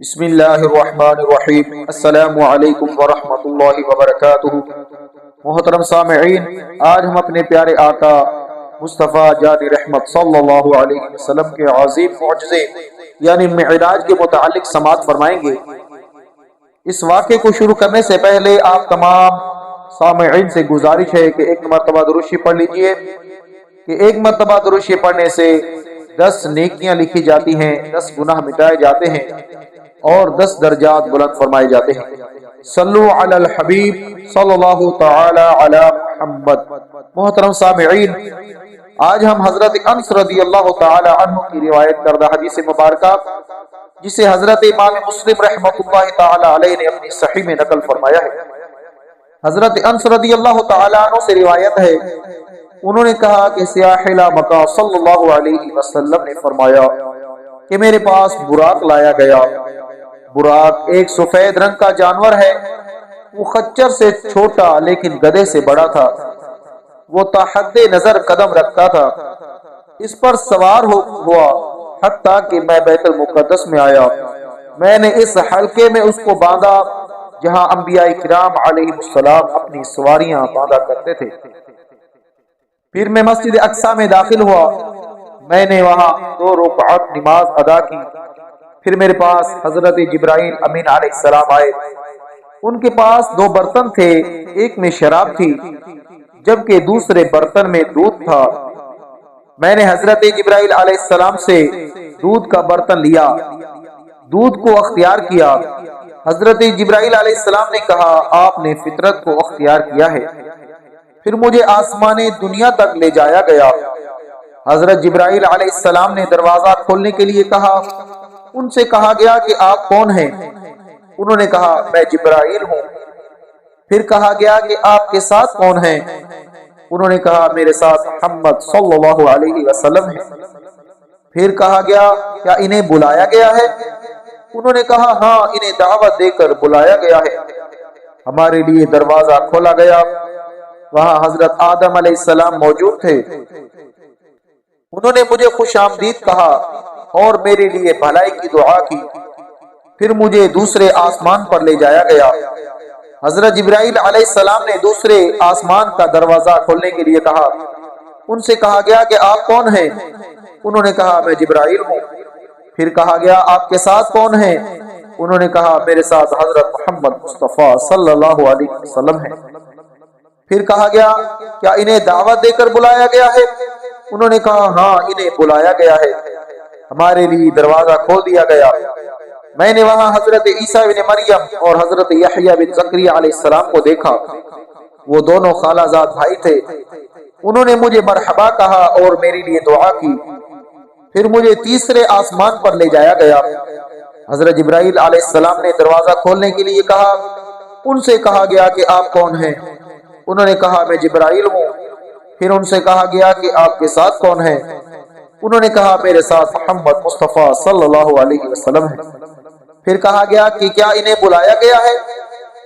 بسم اللہ الرحمن الرحیم۔ السلام علیکم ورحمۃ اللہ وبرکاتہ۔ محترم سامعین، آج ہم اپنے پیارے آقا مصطفیٰ جان رحمت صلی اللہ علیہ وسلم کے عظیم معجزے یعنی معراج کے متعلق سماعت فرمائیں گے۔ اس واقعے کو شروع کرنے سے پہلے آپ تمام سامعین سے گزارش ہے کہ ایک مرتبہ درود شریف پڑھ لیجئے کہ ایک مرتبہ درود شریف پڑھنے سے 10 نیکیاں لکھی جاتی ہیں، 10 گناہ مٹائے جاتے ہیں اور 10 درجات بلند فرمائے جاتے ہیں۔ صلو علی الحبیب صلی اللہ تعالی علی محمد۔ محترم سامعین، آج ہم حضرت انس رضی اللہ تعالی عنہ کی روایت کردہ حدیث مبارکہ جسے حضرت امام مسلم رحمۃ اللہ تعالی علیہ نے اپنی صحیح میں نقل فرمایا ہے۔ حضرت انس رضی اللہ تعالی عنہ سے روایت ہے، انہوں نے کہا کہ سیاح مکہ صلی اللہ علیہ وسلم نے فرمایا کہ میرے پاس براق لایا گیا۔ براق ایک سفید رنگ کا جانور ہے، وہ خچر سے چھوٹا لیکن گدھے سے بڑا تھا۔ وہ تا حد نظر قدم رکھتا تھا، اس پر سوار ہوا حتیٰ کہ میں بیت المقدس میں آیا۔ میں نے اس حلقے میں اس کو باندھا جہاں انبیاء کرام علیہ السلام اپنی سواریاں باندھا کرتے تھے۔ پھر میں مسجد اقصی میں داخل ہوا، میں نے وہاں 2 رکعت نماز ادا کی۔ پھر میرے پاس حضرت جبرائیل امین علیہ السلام آئے۔ ان کے پاس 2 برتن تھے، ایک میں شراب تھی جبکہ دوسرے برتن میں دودھ تھا۔ میں نے حضرت جبرائیل علیہ السلام سے دودھ کا برتن لیا، دودھ کو اختیار کیا۔ حضرت جبرائیل علیہ السلام نے کہا، آپ نے فطرت کو اختیار کیا ہے۔ پھر مجھے آسمان دنیا تک لے جایا گیا۔ حضرت جبرائیل علیہ السلام نے دروازہ کھولنے کے لیے کہا۔ ان سے کہا گیا کہ آپ کون ہیں؟ انہوں نے کہا، میں جبرائیل ہوں۔ پھر کہا گیا کہ آپ کے ساتھ کون ہیں؟ انہوں نے کہا، میرے ساتھ محمد صلی اللہ علیہ وسلم ہے۔ پھر کہا گیا، کیا انہیں بلایا گیا ہے؟ انہوں نے کہا، ہاں، انہیں دعوت دے کر بلایا گیا ہے۔ ہمارے لیے دروازہ کھولا گیا، وہاں حضرت آدم علیہ السلام موجود تھے۔ انہوں نے مجھے خوش آمدید کہا اور میرے لیے بھلائی کی دعا کی۔ پھر مجھے دوسرے آسمان پر لے جایا گیا۔ حضرت جبرائیل علیہ السلام نے دوسرے آسمان کا دروازہ کھولنے کے لیے کہا۔ ان سے کہا گیا کہ آپ کون ہیں؟ انہوں نے کہا، میں جبرائیل ہوں۔ پھر کہا گیا، آپ کے ساتھ کون ہیں؟ انہوں نے کہا، میرے ساتھ حضرت محمد مصطفیٰ صلی اللہ علیہ وسلم ہے۔ پھر کہا گیا، کیا انہیں دعوت دے کر بلایا گیا ہے؟ انہوں نے کہا، ہاں، انہیں بلایا گیا ہے۔ ہمارے لیے دروازہ کھول دیا گیا۔ میں نے وہاں حضرت عیسیٰ بن مریم اور حضرت یحییٰ بن زکریا علیہ السلام کو دیکھا۔ وہ دونوں خالہ زاد بھائی تھے۔ انہوں نے مجھے مرحبا کہا اور میرے لیے دعا کی۔ پھر مجھے تیسرے آسمان پر لے جایا گیا۔ حضرت جبرائیل علیہ السلام نے دروازہ کھولنے کے لیے کہا۔ ان سے کہا گیا کہ آپ کون ہیں؟ انہوں نے کہا، میں جبرائیل ہوں۔ پھر ان سے کہا گیا کہ آپ کے ساتھ کون ہیں؟ انہوں نے کہا، میرے ساتھ محمد مصطفیٰ صلی اللہ علیہ وسلم ہے۔ پھر کہا گیا کہ کیا انہیں بلایا گیا ہے؟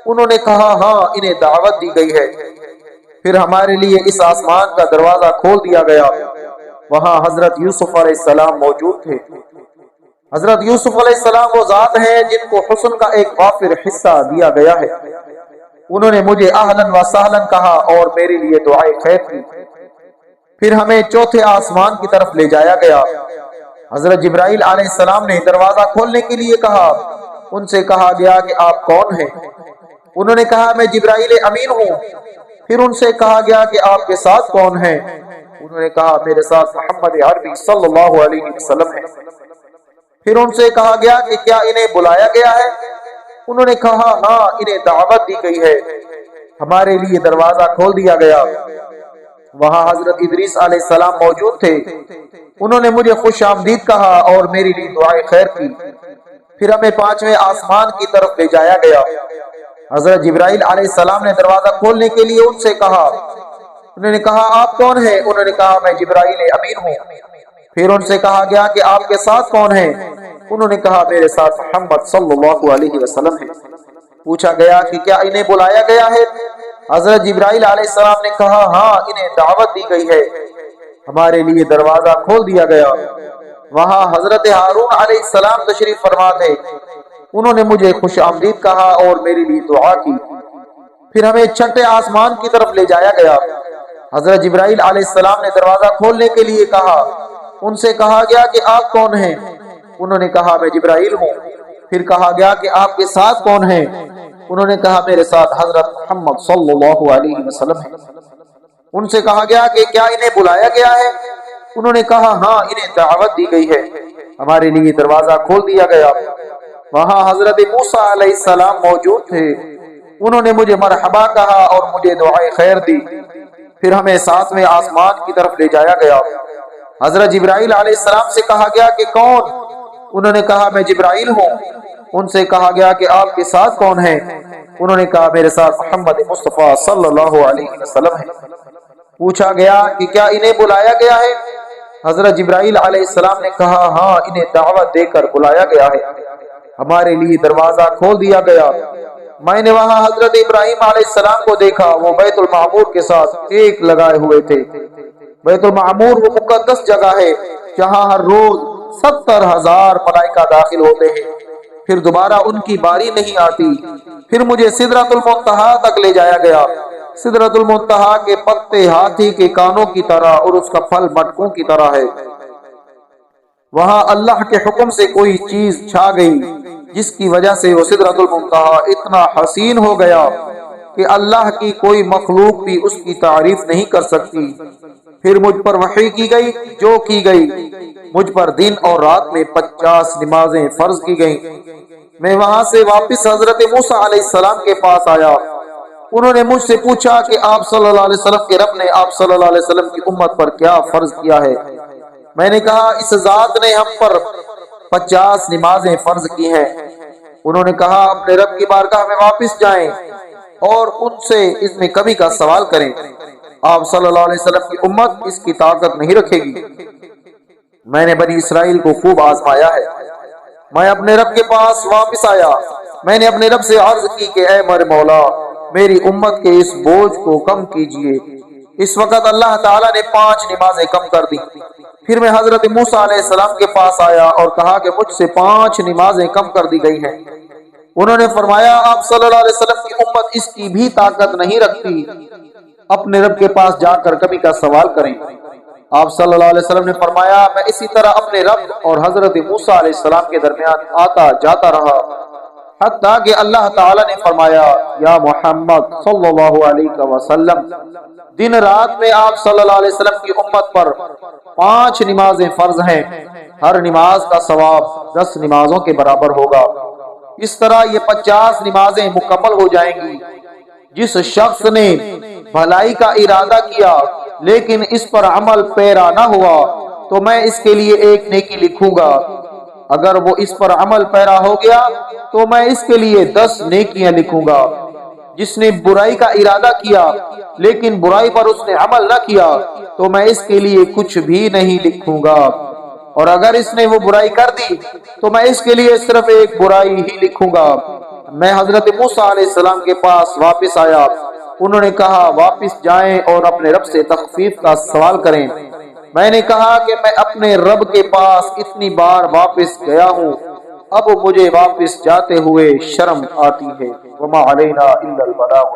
انہوں نے کہا، ہاں، انہیں دعوت دی گئی ہے۔ پھر ہمارے لیے اس آسمان کا دروازہ کھول دیا گیا، وہاں حضرت یوسف علیہ السلام موجود تھے۔ حضرت یوسف علیہ السلام وہ ذات ہیں جن کو حسن کا ایک وافر حصہ دیا گیا ہے۔ انہوں نے مجھے اہلاً و سہلاً کہا اور میرے لیے دعائے خیر کی۔ پھر ہمیں چوتھے آسمان کی طرف لے جایا گیا۔ حضرت جبرائیل علیہ السلام نے دروازہ کھولنے کے لیے کہا۔ ان سے کہا گیا کہ آپ کون ہیں؟ انہوں نے کہا، میں جبرائیل امین ہوں۔ پھر ان سے کہا گیا کہ آپ کے ساتھ کون ہیں؟ انہوں نے کہا، میرے ساتھ محمد عربی صلی اللہ علیہ وسلم ہے۔ پھر ان سے کہا گیا کہ کیا انہیں بلایا گیا ہے؟ انہوں نے کہا، ہاں، انہیں دعوت دی گئی ہے۔ ہمارے لیے دروازہ کھول دیا گیا، وہاں حضرت ادریس علیہ السلام موجود تھے۔ انہوں نے مجھے خوش آمدید کہا اور میری لیے دعائے خیر کی۔ پھر ہمیں 5ویں آسمان کی طرف لے جایا گیا۔ حضرت جبرائیل علیہ السلام نے دروازہ کھولنے کے لیے ان سے کہا۔ انہوں نے کہا، آپ کون ہیں؟ انہوں نے کہا، میں جبرائیل امین ہوں۔ پھر ان سے کہا گیا کہ آپ کے ساتھ کون ہیں؟ انہوں نے کہا، میرے ساتھ محمد صلی اللہ علیہ وسلم ہے۔ پوچھا گیا کہ کیا انہیں بلایا گیا ہے؟ حضرت جبرائیل علیہ السلام نے کہا، ہاں، انہیں دعوت دی گئی ہے۔ ہمارے لیے دروازہ کھول دیا گیا، وہاں حضرت ہارون علیہ السلام تشریف فرما تھے۔ انہوں نے مجھے خوش آمدید کہا اور میرے لیے دعا کی۔ پھر ہمیں چھٹے آسمان کی طرف لے جایا گیا۔ حضرت جبرائیل علیہ السلام نے دروازہ کھولنے کے لیے کہا۔ ان سے کہا گیا کہ آپ کون ہیں؟ انہوں نے کہا میں جبرائیل ہوں۔ پھر کہا گیا کہ آپ کے ساتھ کون ہیں؟ انہوں نے کہا میرے ساتھ حضرت محمد صلی اللہ علیہ وسلم ہے۔ ان سے کہا گیا کہ کیا انہیں بلایا گیا ہے؟ انہوں نے کہا ہاں انہیں دعوت دی گئی ہے۔ ہمارے لیے دروازہ کھول دیا گیا۔ وہاں حضرت موسیٰ علیہ السلام موجود تھے۔ انہوں نے مجھے مرحبا کہا اور مجھے دعائے خیر دی۔ پھر ہمیں ساتویں آسمان کی طرف لے جایا گیا۔ حضرت جبرائیل علیہ السلام سے کہا گیا کہ کون؟ انہوں نے کہا میں جبرائیل ہوں۔ ان سے کہا گیا کہ آپ کے ساتھ کون ہیں؟ انہوں نے کہا میرے ساتھ محمد مصطفیٰ صلی اللہ علیہ وسلم ہے۔ پوچھا گیا کہ کیا انہیں بلایا گیا ہے؟ حضرت جبرائیل علیہ السلام نے کہا ہاں انہیں دعوت دے کر بلایا گیا ہے۔ ہمارے لیے دروازہ کھول دیا گیا۔ میں نے وہاں حضرت ابراہیم علیہ السلام کو دیکھا۔ وہ بیت المعمور کے ساتھ ایک لگائے ہوئے تھے۔ بیت المعمور وہ مقدس جگہ ہے جہاں ہر روز 70,000 ملائکہ داخل ہوتے ہیں، پھر دوبارہ ان کی باری نہیں آتی۔ پھر مجھے سدرۃ المنتہا تک لے جایا گیا۔ سدرۃ المنتہا کے پتے ہاتھی کے کانوں کی طرح اور اس کا پھل مٹکوں کی طرح ہے۔ وہاں اللہ کے حکم سے کوئی چیز چھا گئی جس کی وجہ سے وہ سدرۃ المنتہا اتنا حسین ہو گیا کہ اللہ کی کوئی مخلوق بھی اس کی تعریف نہیں کر سکتی۔ پھر مجھ پر وحی کی گئی جو کی گئی۔ مجھ پر دن اور رات میں 50 نمازیں فرض کی گئیں۔ میں وہاں سے واپس حضرت موسیٰ علیہ السلام کے پاس آیا۔ انہوں نے مجھ سے پوچھا کہ آپ صلی اللہ علیہ وسلم کے رب نے آپ صلی اللہ علیہ وسلم کی امت پر کیا فرض کیا ہے؟ میں نے کہا اس ذات نے ہم پر 50 نمازیں فرض کی ہیں۔ انہوں نے کہا اپنے رب کی بارگاہ میں واپس جائیں اور ان سے اس میں کمی کا سوال کریں۔ آپ صلی اللہ علیہ وسلم کی امت اس کی طاقت نہیں رکھے گی۔ میں نے بنی اسرائیل کو خوب آزمایا ہے۔ میں اپنے رب کے پاس واپس آیا۔ میں نے اپنے رب سے عرض کی کہ اے میرے مولا میری امت کے اس بوجھ کو کم کیجئے۔ اس وقت اللہ تعالیٰ نے 5 نمازیں کم کر دی۔ پھر میں حضرت موسیٰ علیہ السلام کے پاس آیا اور کہا کہ مجھ سے 5 نمازیں کم کر دی گئی ہیں۔ انہوں نے فرمایا آپ صلی اللہ علیہ وسلم کی امت اس کی بھی طاقت نہیں رکھتی، اپنے رب کے پاس جا کر کمی کا سوال کریں۔ آپ صلی اللہ علیہ وسلم نے فرمایا میں اسی طرح اپنے رب اور حضرت موسیٰ علیہ السلام کے درمیان آتا جاتا رہا، حتیٰ کہ اللہ تعالیٰ نے فرمایا یا محمد صلی اللہ علیہ وسلم دن رات میں آپ صلی اللہ علیہ وسلم کی امت پر 5 نمازیں فرض ہیں، ہر نماز کا ثواب 10 نمازوں کے برابر ہوگا۔ اس طرح یہ 50 نمازیں مکمل ہو جائیں گی۔ جس شخص نے بھلائی کا ارادہ کیا لیکن اس پر عمل پیرا نہ ہوا تو میں اس کے لیے ایک نیکی لکھوں گا، اگر وہ اس پر عمل پیرا ہو گیا تو میں اس کے لیے 10 نیکیاں لکھوں گا۔ جس نے برائی کا ارادہ کیا لیکن برائی پر اس نے عمل نہ کیا تو میں اس کے لیے کچھ بھی نہیں لکھوں گا، اور اگر اس نے وہ برائی کر دی تو میں اس کے لیے صرف ایک برائی ہی لکھوں گا۔ میں حضرت موسیٰ علیہ السلام کے پاس واپس آیا۔ انہوں نے کہا واپس جائیں اور اپنے رب سے تخفیف کا سوال کریں۔ میں نے کہا کہ میں اپنے رب کے پاس اتنی بار واپس گیا ہوں، اب مجھے واپس جاتے ہوئے شرم آتی ہے۔ وما علینا الا البلاغ۔